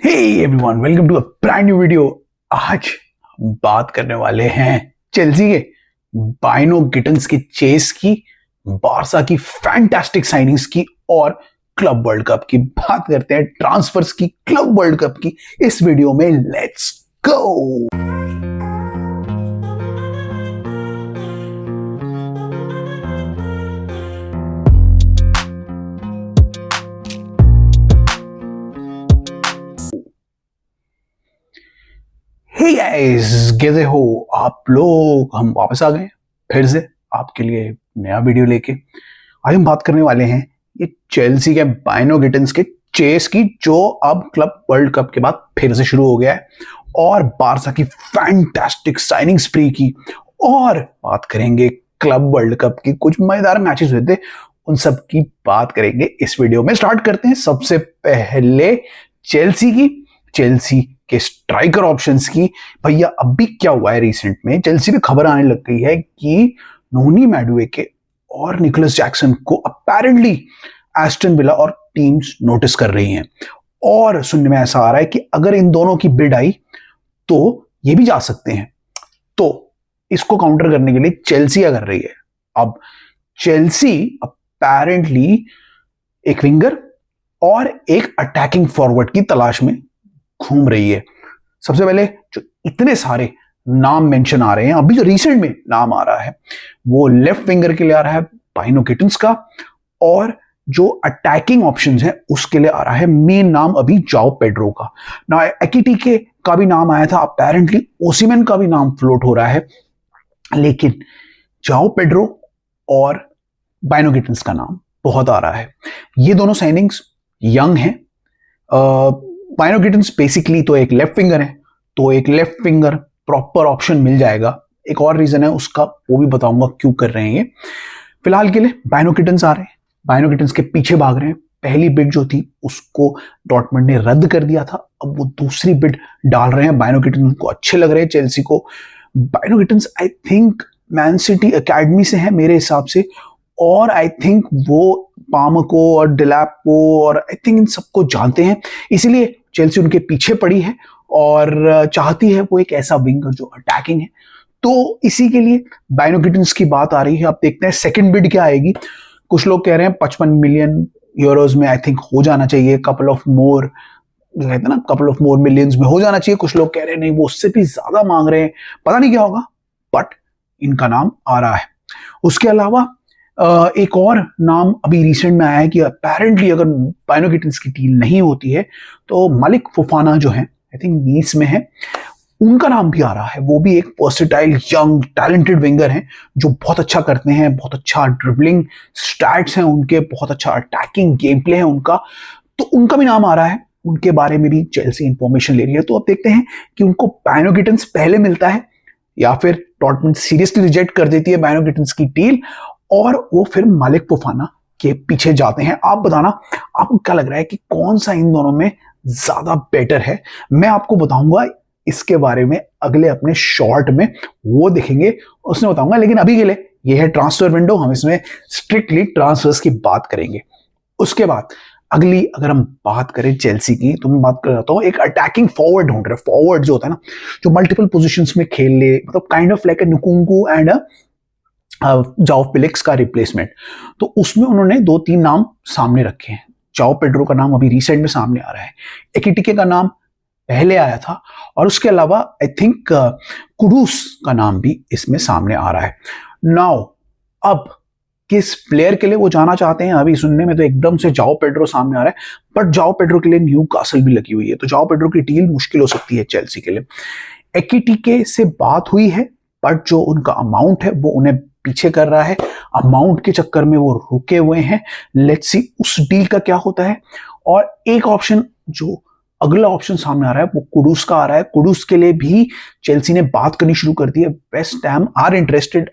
Hey everyone, welcome to a brand new video. आज हम बात करने वाले हैं चेल्सी के बाइनो गिटन्स की चेस की, बारसा की फैंटास्टिक साइनिंग्स की और क्लब वर्ल्ड कप की। बात करते हैं ट्रांसफर्स की, क्लब वर्ल्ड कप की इस वीडियो में। Let's go. हे गाइस, कैसे हो आप लोग? हम वापस आ गए फिर से आपके लिए नया वीडियो लेके। आज हम बात करने वाले हैं ये चेल्सी के बाइनो गिटन्स के चेस की, जो अब क्लब वर्ल्ड कप के बाद फिर से शुरू हो गया है, और बारसा की फैंटास्टिक साइनिंग स्प्री की, और बात करेंगे क्लब वर्ल्ड कप की कुछ मजेदार मैचेस हुए थे, उन सब की बात करेंगे इस वीडियो में। स्टार्ट करते हैं सबसे पहले चेल्सी के स्ट्राइकर ऑप्शंस की। भैया अभी क्या हुआ है, रिसेंट में चेल्सी पे खबर आने लग गई है कि नोनी मैडुएके और निकोलस जैक्सन को अपेरेंटली एस्टन विला और टीम्स नोटिस कर रही हैं, और सुनने में ऐसा आ रहा है कि अगर इन दोनों की बिड आई तो ये भी जा सकते हैं। तो इसको काउंटर करने के लिए चेल्सी क्या कर रही है? अब चेल्सी अपेरेंटली एक विंगर और एक अटैकिंग फॉरवर्ड की तलाश में घूम रही है। सबसे पहले जो इतने सारे नाम मेंशन आ रहे हैं, अभी जो रिसेंट में नाम आ रहा है वो लेफ्ट विंगर के लिए आ रहा है बाइनो गिटन्स का, और जो अटैकिंग ऑप्शंस है उसके लिए आ रहा है मेन नाम अभी जाओ पेड्रो का। ना एकिटीके का भी नाम आया था, अपेरेंटली ओसिमेन का भी नाम फ्लोट हो रहा है, लेकिन जाओ पेड्रो और बाइनो गिटन्स का नाम बहुत आ रहा है। ये दोनों साइनिंग्स यंग हैं। बाइनो गिटन्स बेसिकली तो एक लेफ्ट विंगर है, तो एक लेफ्ट विंगर प्रॉपर ऑप्शन मिल जाएगा। एक और रीजन है उसका, वो भी बताऊंगा क्यों कर रहे हैं ये। फिलहाल के लिए बाइनो गिटन्स आ रहे हैं, बाइनो गिटन्स के पीछे भाग रहे हैं। पहली बिड जो थी उसको डॉर्टमंड ने रद्द कर दिया था, अब वो दूसरी बिड डाल रहे हैं। बाइनो गिटन्स को अच्छे लग रहे हैं चेल्सी को। Bynoe Gittens I think man City academy से है मेरे हिसाब से, और आई थिंक वो पाम को और डिलैप को और आई थिंक इन सबको जानते हैं, इसीलिए चेल्सी उनके पीछे पड़ी है और चाहती है वो एक ऐसा विंगर जो अटैकिंग है। तो इसी के लिए बाइनो गिटन्स की बात आ रही है। अब देखते हैं सेकंड बिड क्या आएगी। कुछ लोग कह रहे हैं 55 मिलियन यूरोज में आई थिंक हो जाना चाहिए, कपल ऑफ मोर, कहते हैं ना, कपल ऑफ मोर मिलियंस में हो जाना चाहिए। कुछ लोग कह रहे हैं नहीं वो उससे भी ज्यादा मांग रहे हैं, पता नहीं क्या होगा, बट इनका नाम आ रहा है। उसके अलावा एक और नाम अभी रिसेंट में आया है कि अपेरेंटली अगर बाइनो गिटन्स की डील नहीं होती है तो मालिक फोफाना जो है, आई थिंक नीस में है, उनका नाम भी आ रहा है। वो भी एक वर्सेटाइल यंग टैलेंटेड विंगर हैं जो बहुत अच्छा करते हैं, बहुत अच्छा ड्रिबलिंग स्टैट्स हैं उनके, बहुत अच्छा अटैकिंग गेम प्ले है उनका, तो उनका भी नाम आ रहा है। उनके बारे में भी चेल्सी इंफॉर्मेशन ले रही है। तो अब देखते हैं कि उनको बाइनो गिटन्स पहले मिलता है या फिर डॉर्टमंड सीरियसली रिजेक्ट कर देती है बाइनो गिटन्स की डील, और वो फिर मालिक फोफाना के पीछे जाते हैं। आप बताना, आपको क्या लग रहा है कि कौन सा इन दोनों में ज्यादा बेटर है? मैं आपको बताऊंगा इसके बारे में अगले अपने शॉर्ट में, वो देखेंगे उसमें बताऊंगा। लेकिन अभी के लिए ये है ट्रांसफर विंडो, हम इसमें स्ट्रिक्टली ट्रांसफर्स की बात करेंगे। उसके बाद अगली अगर हम बात करें चेल्सी की, तो मैं बात कर रहा हूँ एक अटैकिंग फॉरवर्ड ढूंढ रहे। फॉरवर्ड जो होता है ना, जो मल्टीपल पोजीशंस में खेल ले, मतलब kind of like a Nkunku and Joao Felix का रिप्लेसमेंट। तो उसमें उन्होंने 2-3 नाम सामने रखे हैं। जाओ पेड्रो का नाम अभी रिसेंट में सामने आ रहा है, एकिटिके का नाम पहले आया था, और उसके अलावा आई थिंक कुडूस का नाम भी इसमें सामने आ रहा है। नाउ अब किस प्लेयर के लिए वो जाना चाहते हैं, अभी सुनने में तो एकदम से जाओ पेड्रो सामने आ रहा है, बट जाओ पेड्रो के लिए न्यू कासल भी लगी हुई है, तो जाओ पेड्रो की डील मुश्किल हो सकती है चेल्सी के लिए। एकिटिके से बात हुई है, बट जो उनका अमाउंट है वो उन्हें पीछे कर रहा है, अमाउंट के चक्कर में वो रुके हुए हैं। लेट्स सी उस डील का क्या होता है। और एक ऑप्शन, जो अगला ऑप्शन सामने आ रहा है, वो कुडूस का आ रहा है। कुडूस के लिए भी चेल्सी ने बात करनी शुरू कर दी है। वेस्ट हैम आर इंटरेस्टेड,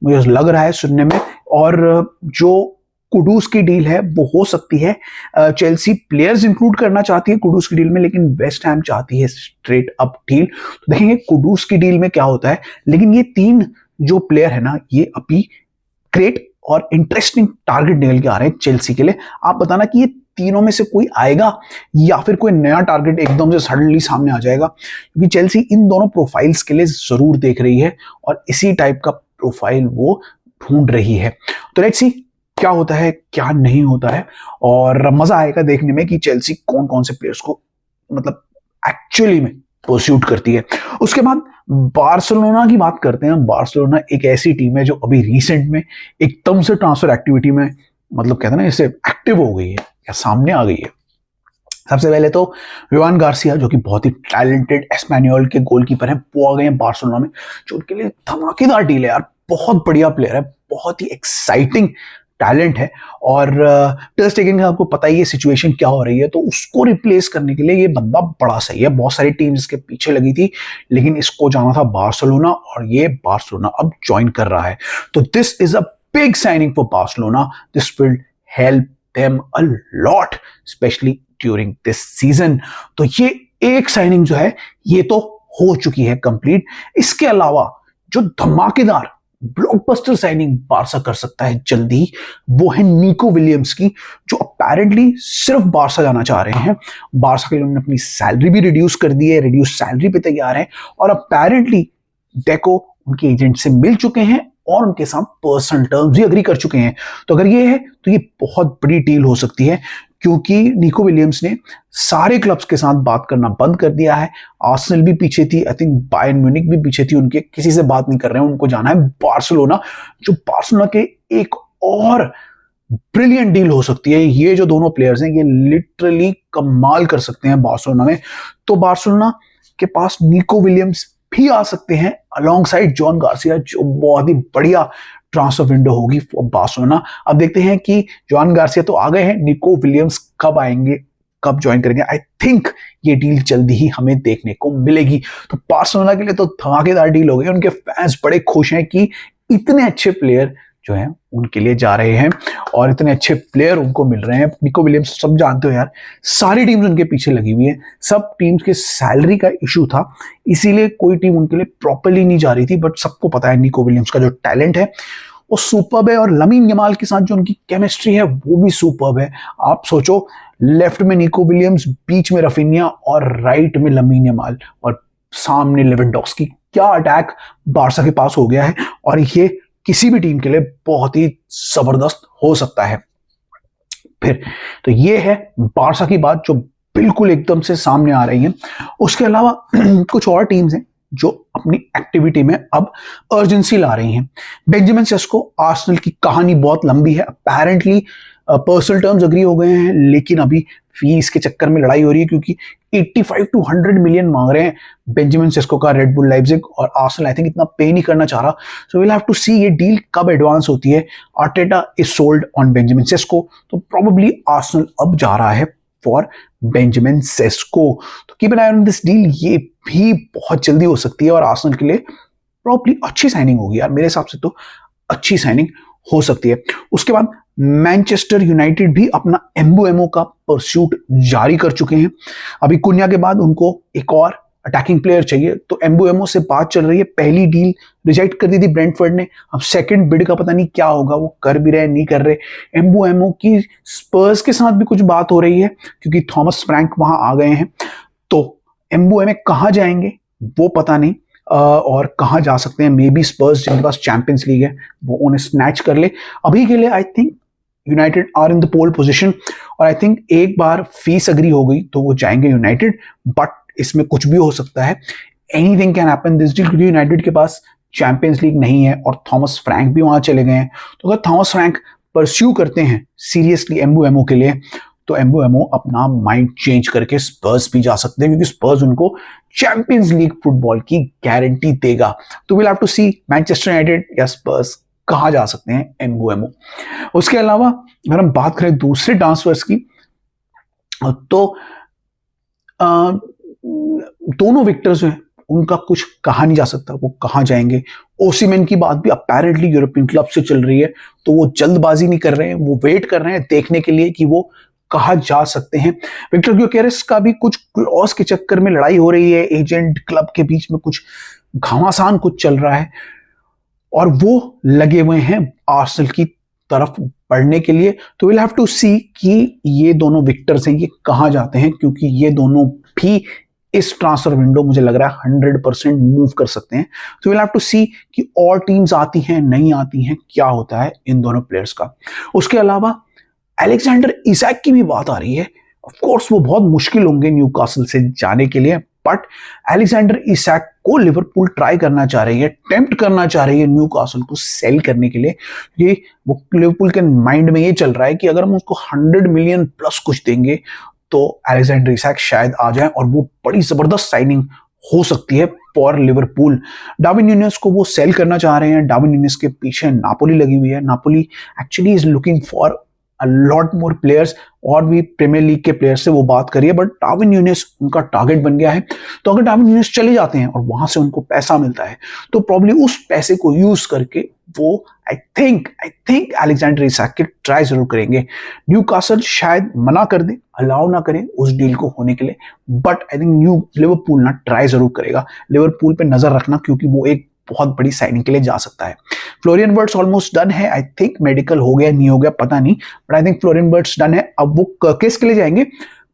मुझे लग रहा है सुनने में, और जो कुडूस की डील है वो हो सकती है, चेल्सी प्लेयर्स इंक्लूड करना चाहती है कुडूस की डील में, लेकिन वेस्ट हैम चाहती है स्ट्रेट अप डील। तो देखेंगे कुडूस की डील में क्या होता है। लेकिन ये 3 जो प्लेयर है ना, ये अभी क्रेट और इंटरेस्टिंग टारगेट निकल के आ रहे हैं चेल्सी के लिए। आप बताना कि ये तीनों में से कोई आएगा या फिर कोई नया टारगेट एकदम से सडनली सामने आ जाएगा, क्योंकि चेल्सी इन दोनों प्रोफाइल्स के लिए जरूर देख रही है और इसी टाइप का प्रोफाइल वो ढूंढ रही है। तो लेट्स सी क्या होता है क्या नहीं होता है, और मजा आएगा देखने में कि चेल्सी कौन कौन से प्लेयर्स को मतलब एक्चुअली में परस्यूट करती है। उसके बाद बार्सिलोना की बात करते हैं। बार्सिलोना एक ऐसी टीम है जो अभी रिसेंट में एकदम से ट्रांसफर एक्टिविटी में मतलब कहते हैं ना, इससे एक्टिव हो गई है या सामने आ गई है। सबसे पहले तो योहान गार्सिया, जो कि बहुत ही टैलेंटेड एस्पेनियोल के गोलकीपर हैं, वो आ गए हैं बार्सिलोना में, जो उनके लिए धमाकेदार डील है यार। बहुत बढ़िया प्लेयर है, बहुत ही एक्साइटिंग टैलेंट है। और टर स्टेगन का आपको पता ही है सिचुएशन क्या हो रही है, तो उसको रिप्लेस करने के लिए ये बंदा बड़ा सही है। बहुत सारी टीम्स इसके पीछे लगी थी, लेकिन इसको जाना था बार्सिलोना और ये बार्सिलोना अब ज्वाइन कर रहा है। तो this is a big signing for Barcelona. This will help them a lot specially during this season. तो ये एक साइनिंग जो है ये तो हो चुकी है कंप्लीट। इसके अलावा जो धमाकेदार ब्लॉकबस्टर साइनिंग बार्सा कर सकता है जल्दी, वो है निको विलियम्स की, जो अपेरेंटली सिर्फ बार्सा जाना चाह रहे हैं। बार्सा के लिए उन्होंने अपनी सैलरी भी रिड्यूस कर दी है, रिड्यूस सैलरी पे तैयार है, और अपेरेंटली डेको उनके एजेंट से मिल चुके हैं और उनके साथ पर्सनल टर्म्स भी अग्री कर चुके हैं। तो अगर ये है तो ये बहुत बड़ी डील हो सकती है, क्योंकि निको विलियम्स ने सारे क्लब्स के साथ बात करना बंद कर दिया है। आर्सेनल भी पीछे थी, आई थिंक बायर्न म्यूनिख भी पीछे थी, उनके किसी से बात नहीं कर रहे हैं, उनको जाना है बार्सिलोना, जो बार्सिलोना के एक और ब्रिलियंट डील हो सकती है। ये जो दोनों प्लेयर्स हैं ये लिटरली कमाल कर सकते हैं बार्सिलोना में। तो बार्सिलोना के पास निको विलियम्स भी आ सकते हैं अलोंग साइड जॉन गार्सिया, जो बहुत ही बढ़िया ट्रांसफर विंडो होगी फॉर बार्सिलोना। अब देखते हैं कि जॉन गार्सिया तो आ गए हैं, निको विलियम्स कब आएंगे, कब ज्वाइन करेंगे। आई थिंक ये डील जल्दी ही हमें देखने को मिलेगी। तो बार्सिलोना के लिए तो धमाकेदार डील हो गई। उनके फैंस बड़े खुश हैं कि इतने अच्छे प्लेयर जो हैं उनके लिए जा रहे हैं और इतने अच्छे प्लेयर उनको मिल रहे हैं। निको विलियम्स सब जानते हो यार, सारी टीम्स उनके पीछे लगी हुई है। सब टीम्स के सैलरी का इशू था, इसीलिए कोई टीम उनके लिए प्रॉपर्ली नहीं जा रही थी, बट सबको पता है निको विलियम्स का जो टैलेंट है वो सुपर्ब है, और लमीन यमाल के साथ जो उनकी केमिस्ट्री है वो भी सुपर्ब है। आप सोचो, लेफ्ट में निको विलियम्स, बीच में रफीनिया और राइट में लमीन यमाल और सामने लेवेंडोव्स्की। क्या अटैक बार्सा के पास हो गया है, और ये किसी भी टीम के लिए बहुत ही जबरदस्त हो सकता है। फिर तो ये है बार्सा की बात जो बिल्कुल एकदम से सामने आ रही है। उसके अलावा कुछ और टीम्स हैं जो अपनी एक्टिविटी में अब अर्जेंसी ला रही हैं। बेंजामिन सेस्को, आर्सेनल की कहानी बहुत लंबी है। अपेरेंटली पर्सनल टर्म्स अग्री हो गए हैं, लेकिन अभी फीस के चक्कर में लड़ाई हो रही है, क्योंकि 85 to 100 मिलियन मांग रहे हैं बेंजामिन सेस्को का रेड बुल लाइप्जिग, और आर्सेनल आई थिंक इतना पे नहीं करना चाह रहा। सो विल हैव टू सी ये डील कब एडवांस होती है। Arteta is sold on Benjamin Sesko, तो प्रोबेबली आर्सेनल अब जा रहा है फॉर बेंजामिन सेस्को। तो keep an I on this deal, ये भी बहुत जल्दी हो सकती है और आर्सेनल के लिए प्रॉब्ली अच्छी साइनिंग होगी यार, मेरे हिसाब से तो अच्छी साइनिंग हो सकती है। उसके बाद मैनचेस्टर यूनाइटेड भी अपना एम्बुएमो का परस्यूट जारी कर चुके हैं। अभी कुन्या के बाद उनको एक और अटैकिंग प्लेयर चाहिए, तो एम्बुएमो से बात चल रही है। पहली डील रिजेक्ट कर दी थी ब्रेंटफोर्ड ने, अब सेकंड बिड का पता नहीं क्या होगा, वो कर भी रहे नहीं कर रहे। एम्बुएमो की स्पर्स के साथ भी कुछ बात हो रही है, क्योंकि थॉमस फ्रैंक वहां आ गए हैं। तो एम्बुएमो कहाँ जाएंगे वो पता नहीं, और कहाँ जा सकते हैं। मे बी स्पर्स जिनके पास चैंपियंस लीग है वो उन्हें स्नैच कर ले। अभी के लिए I think United are in the pole position, और आई थिंक एक बार फीस अग्री हो गई तो वो जाएंगे यूनाइटेड, बट इसमें कुछ भी हो सकता है। Anything can happen this deal, क्योंकि यूनाइटेड के पास चैंपियंस लीग नहीं है और थॉमस फ्रैंक भी वहां चले गए हैं। तो अगर थॉमस फ्रैंक परस्यू करते हैं सीरियसली एम्बुएमो के लिए, तो एम्बुएमो अपना माइंड चेंज करके स्पर्स भी जा सकते हैं, क्योंकि स्पर्स उनको चैंपियंस लीग फुटबॉल की गारंटी देगा। तो will have to see Manchester United या स्पर्स कहाँ जा सकते हैं एम्बुएमो। उसके अलावा अगर हम बात करें दूसरे ट्रांसफर्स की, तो दोनों विक्टर्स जो है उनका कुछ कहा नहीं जा सकता, वो कहाँ जाएंगे। ओसिमेन की बात भी अपेरेंटली यूरोपियन क्लब से चल रही है, तो वो जल्दबाजी नहीं कर रहे हैं, वो वेट कर रहे हैं देखने के लिए कि वो कहा जा सकते हैं। विक्टर ग्योकेरेस का भी कुछ क्लॉज के चक्कर में लड़ाई हो रही है, एजेंट क्लब के बीच में कुछ घमासान कुछ चल रहा है, और वो लगे हुए हैं आर्सेनल की तरफ बढ़ने के लिए। तो विल हैव टू सी कि ये दोनों विक्टर्स हैं ये कहाँ जाते हैं, क्योंकि ये दोनों भी इस ट्रांसफर विंडो मुझे लग रहा है 100% मूव कर सकते हैं। तो विल हैव टू सी कि और टीम्स आती हैं नहीं आती हैं, क्या होता है इन दोनों प्लेयर्स का। उसके अलावा अलेक्जेंडर इसाक की भी बात आ रही है। ऑफ कोर्स वो बहुत मुश्किल होंगे न्यूकासल से जाने के लिए, बट अलेक्जेंडर इसाक को लिवरपूल ट्राई करना चाह रही है, टेम्प्ट करना चाह रही है न्यूकासल को सेल करने के लिए। ये वो लिवरपूल के माइंड में ये चल रहा है कि अगर हम उसको 100 मिलियन प्लस कुछ देंगे तो अलेक्जेंडर इसाक शायद आ जाए और वो बड़ी जबरदस्त साइनिंग हो सकती है फॉर लिवरपूल। डार्विन न्यूनेस को वो सेल करना चाह रहे हैं। डार्विन न्यूनेस के पीछे नापोली लगी हुई है। Napoli actually is looking for a lot more players, और भी प्रीमियर लीग के प्लेयर्स से वो बात करिए, बट डार्विन न्यूनेस उनका टारगेट बन गया है। तो अगर डार्विन न्यूनेस चले जाते हैं और वहां से उनको पैसा मिलता है तो प्रॉब्ली उस पैसे को यूज करके वो आई थिंक अलेक्जेंडर इसाक के ट्राई जरूर करेंगे। न्यूकासल शायद मना कर दे, अलाउ ना करें उस डील को होने के लिए, बट आई थिंक लिवरपूल ना ट्राई जरूर करेगा। लिवरपूल पे नजर रखना, क्योंकि वो एक बहुत बड़ी साइनिंग के लिए जा सकता है। फ्लोरियन वर्ड्स ऑलमोस्ट डन है। आई थिंक मेडिकल हो गया नहीं हो गया पता नहीं, but I think Florian words done है। अब वो कर्किस के लिए जाएंगे।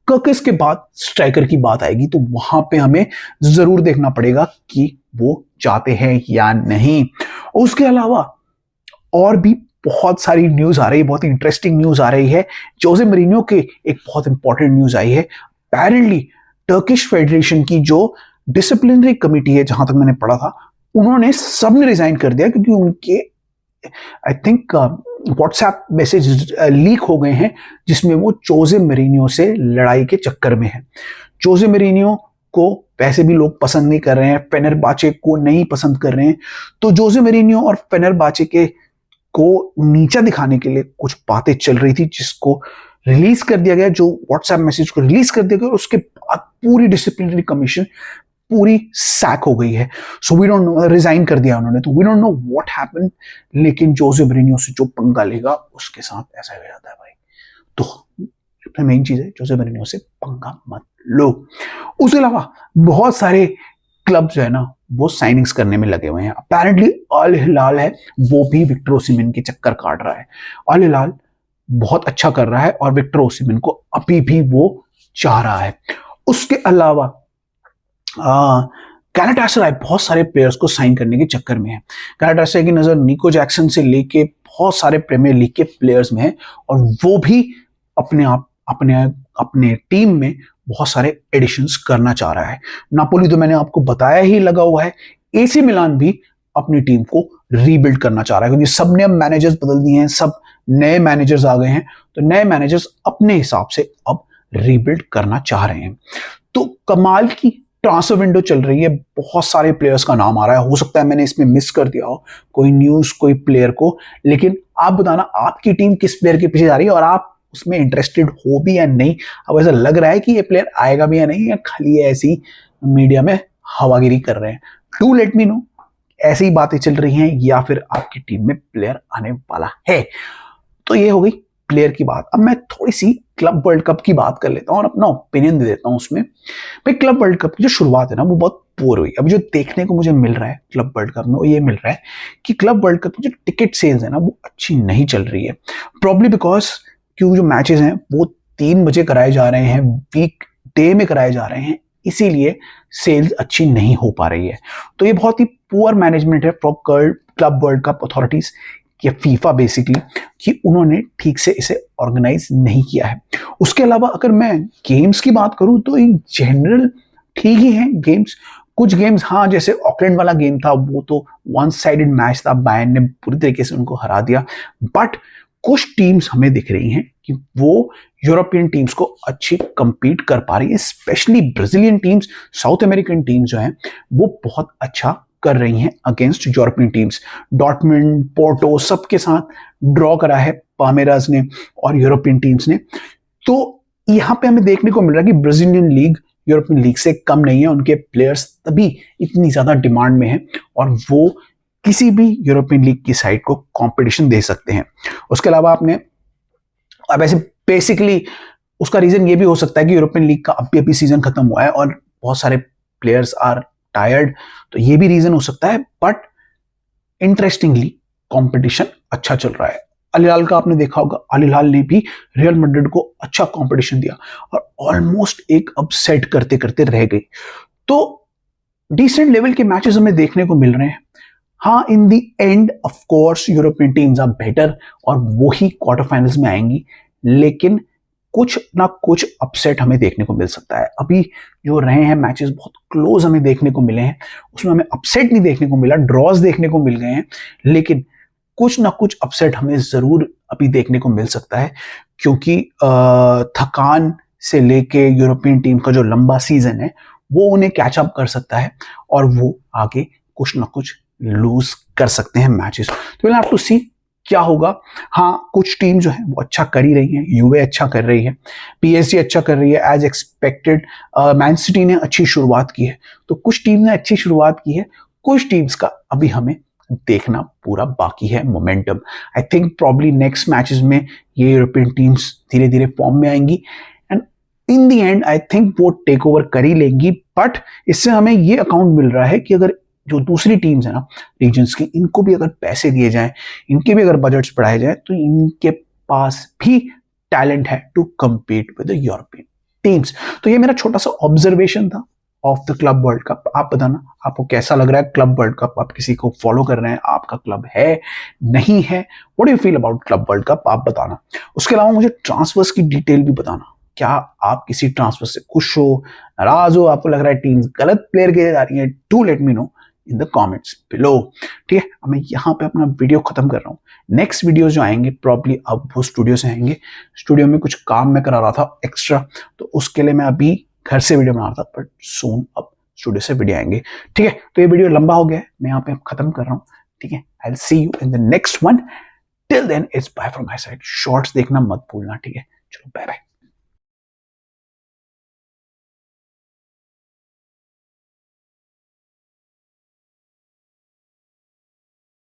कर्किस के बाद स्ट्राइकर की बात आएगी, तो वहां पे हमें जरूर देखना पड़ेगा कि वो चाहते हैं या नहीं। उसके अलावा और भी बहुत सारी न्यूज आ रही है, बहुत इंटरेस्टिंग न्यूज आ रही है। जोसे मरीनियो के एक बहुत इंपॉर्टेंट न्यूज आई है। अपेरेंटली टर्किश फेडरेशन की जो डिसिप्लिनरी कमिटी है, जहां तक मैंने पढ़ा था, उन्होंने सबने रिजाइन कर दिया, क्योंकि उनके I think WhatsApp message leak हो गए हैं जिसमें वो जोसे मरीनियो से लड़ाई के चक्कर में है। जोसे मरीनियो को वैसे भी लोग पसंद नहीं कर रहे हैं, फेनेरबाचे को नहीं पसंद कर रहे हैं। तो जोसे मरीनियो और फेनेरबाचे के को नीचा दिखाने के लिए कुछ बातें चल रही थी, जिसको रिलीज कर दिया गया, जो व्हाट्सएप मैसेज को रिलीज कर दिया गया, और उसके बाद पूरी डिसिप्लिनरी कमीशन पूरी सैक हो गई है। So we don't know, resign कर दिया उन्होंने, तो we don't know what happened. लेकिन जोसे मरीनियो से जो पंगा लेगा उसके साथ ऐसा हो जाता है भाई। तो मेन चीज है, जोसे मरीनियो से पंगा मत लो। उसके अलावा बहुत सारे क्लब जो है ना वो साइनिंग्स करने में लगे हुए हैं। अपेरेंटली अल हिलाल है, वो भी विक्टर ओसिमेन के चक्कर काट रहा है। अल हिलाल बहुत अच्छा कर रहा है और विक्टर ओसिमेन को अभी भी वो चाह रहा है। उसके अलावा गैलाटासराय बहुत सारे प्लेयर्स को साइन करने के चक्कर में है। गैलाटासराय की नजर निको जैक्सन से लेके बहुत सारे प्रीमियर लीग के प्लेयर्स में है, और वो भी अपने टीम में बहुत सारे एडिशंस करना चाह रहा है। नापोली तो मैंने आपको बताया ही लगा हुआ है। एसी मिलान भी अपनी टीम को रीबिल्ड करना चाह रहा है, क्योंकि सब ने अब मैनेजर्स बदल दिए हैं, सब नए मैनेजर्स आ गए हैं, तो नए मैनेजर्स अपने हिसाब से अब रीबिल्ड करना चाह रहे हैं। तो कमाल की ट्रांसफर विंडो चल रही है, बहुत सारे प्लेयर्स का नाम आ रहा है। हो सकता है मैंने इसमें मिस कर दिया हो कोई न्यूज, कोई प्लेयर को, लेकिन आप बताना आपकी टीम किस प्लेयर के पीछे जा रही है और आप उसमें इंटरेस्टेड हो भी या नहीं। अब ऐसा लग रहा है कि ये प्लेयर आएगा भी या नहीं, या खाली ऐसी मीडिया में हवागिरी कर रहे हैं। डू लेट मी नो, ऐसी ही बातें चल रही हैं या फिर आपकी टीम में प्लेयर आने वाला है। तो ये हो गई प्लेयर की बात। अब मैं थोड़ी सी क्लब वर्ल्ड कप की बात कर लेता हूँ और अपना ओपिनियन दे देता हूँ उसमें। भाई क्लब वर्ल्ड कप की जो शुरुआत है ना वो बहुत पुअर हुई। अब जो देखने को मुझे मिल रहा है क्लब वर्ल्ड कप में, वो ये मिल रहा है कि क्लब वर्ल्ड कप की जो टिकट सेल्स है ना वो अच्छी नहीं चल रही है। प्रॉब्ली बिकॉज क्योंकि जो मैचेस हैं वो 3 बजे कराए जा रहे हैं, वीक डे में कराए जा रहे हैं, इसीलिए सेल्स अच्छी नहीं हो पा रही है। तो ये बहुत ही पुअर मैनेजमेंट है from club World cup authorities या फीफा बेसिकली, कि उन्होंने ठीक से इसे ऑर्गेनाइज नहीं किया है। उसके अलावा अगर मैं गेम्स की बात करूं तो इन जनरल ठीक ही हैं गेम्स। कुछ गेम्स हाँ, जैसे ऑकलैंड वाला गेम था वो तो वन साइडेड मैच था, बायर्न ने पूरी तरीके से उनको हरा दिया। बट कुछ टीम्स हमें दिख रही हैं कि वो यूरोपियन टीम्स को अच्छी compete कर पा रही है, specially Brazilian teams, South American teams जो हैं वो बहुत अच्छा कर रही हैं against European teams. Dortmund, Porto सबके साथ ड्रॉ करा है पामेरास ने और यूरोपियन टीम्स ने। तो यहाँ पे हमें देखने को मिल रहा है कि ब्राजीलियन लीग यूरोपियन लीग से कम नहीं है, उनके प्लेयर्स तभी इतनी ज्यादा डिमांड में है और वो किसी भी यूरोपियन लीग की साइड को कंपटीशन दे सकते हैं। उसके अलावा आपने अब ऐसे बेसिकली उसका रीजन ये भी हो सकता है कि यूरोपियन लीग का अभी सीजन खत्म हुआ है और बहुत सारे प्लेयर्स आर टायर्ड, तो ये भी रीजन हो सकता है। बट इंटरेस्टिंगली कंपटीशन अच्छा चल रहा है। अल हिलाल का आपने देखा होगा, अल हिलाल ने भी रियल मैड्रिड को अच्छा कंपटीशन दिया और ऑलमोस्ट एक अपसेट करते करते रह गई। तो डिसेंट लेवल के मैचेस हमें देखने को मिल रहे हैं। हाँ, in the end of course European teams are better और वो ही क्वार्टर फाइनल्स में आएंगी, लेकिन कुछ ना कुछ अपसेट हमें देखने को मिल सकता है। अभी जो रहे हैं मैचेस बहुत क्लोज हमें देखने को मिले हैं, उसमें हमें अपसेट नहीं देखने को मिला, ड्रॉज देखने को मिल गए हैं, लेकिन कुछ ना कुछ अपसेट हमें जरूर अभी देखने को मिल सकता है, क्योंकि थकान से लेके यूरोपियन टीम का जो लंबा सीजन है वो उन्हें कैचअप कर सकता है और वो आगे कुछ ना कुछ लूज कर सकते हैं मैचेस। तो विल हैव टू सी क्या होगा। हाँ, कुछ टीम जो है वो अच्छा कर ही रही है, यूवे अच्छा कर रही है, पीएसजी अच्छा कर रही है एज एक्सपेक्टेड, मैन सिटी ने अच्छी शुरुआत की है। तो कुछ टीम ने अच्छी शुरुआत की है, कुछ टीम्स का अभी हमें देखना पूरा बाकी है momentum. I think probably next matches में ये यूरोपियन टीम्स धीरे धीरे फॉर्म में आएंगी and in the and I think वो टेक ओवर कर ही लेंगी। बट इससे हमें ये अकाउंट मिल रहा है कि अगर जो दूसरी टीम्स है ना रीजन्स की, इनको भी अगर पैसे दिए जाएं, इनके भी अगर बजट्स बढ़ाए जाए, तो इनके पास भी टैलेंट है to compete with the European teams. तो ये मेरा छोटा सा ऑब्जर्वेशन था of the Club World Cup. आप बताना आपको कैसा लग रहा है क्लब वर्ल्ड कप, आप किसी को फॉलो कर रहे हैं, आपका क्लब है नहीं है, what do you feel about club World Cup, आप बताना। उसके अलावा मुझे ट्रांसफर्स की डिटेल भी बताना, क्या आप किसी ट्रांसफर से खुश हो, नाराज हो, आपको लग रहा है टीम्स गलत प्लेयर के लिए जा रही है, to let me know in the comments below. ठीक है, अब मैं यहाँ पे अपना वीडियो खत्म कर रहा हूँ। नेक्स्ट वीडियो जो आएंगे प्रॉब्ली अब वो स्टूडियो से आएंगे। स्टूडियो में कुछ काम मैं करा रहा था एक्स्ट्रा, तो उसके लिए मैं अभी घर से वीडियो बना रहा था, बट सून अब स्टूडियो से वीडियो आएंगे। ठीक है, तो ये वीडियो लंबा हो गया है, मैं यहाँ पे खत्म कर रहा हूँ। ठीक है, I will see you in the next one. Till then it's bye from my side. Shorts देखना मत भूलना। ठीक है, चलो बाय बाय।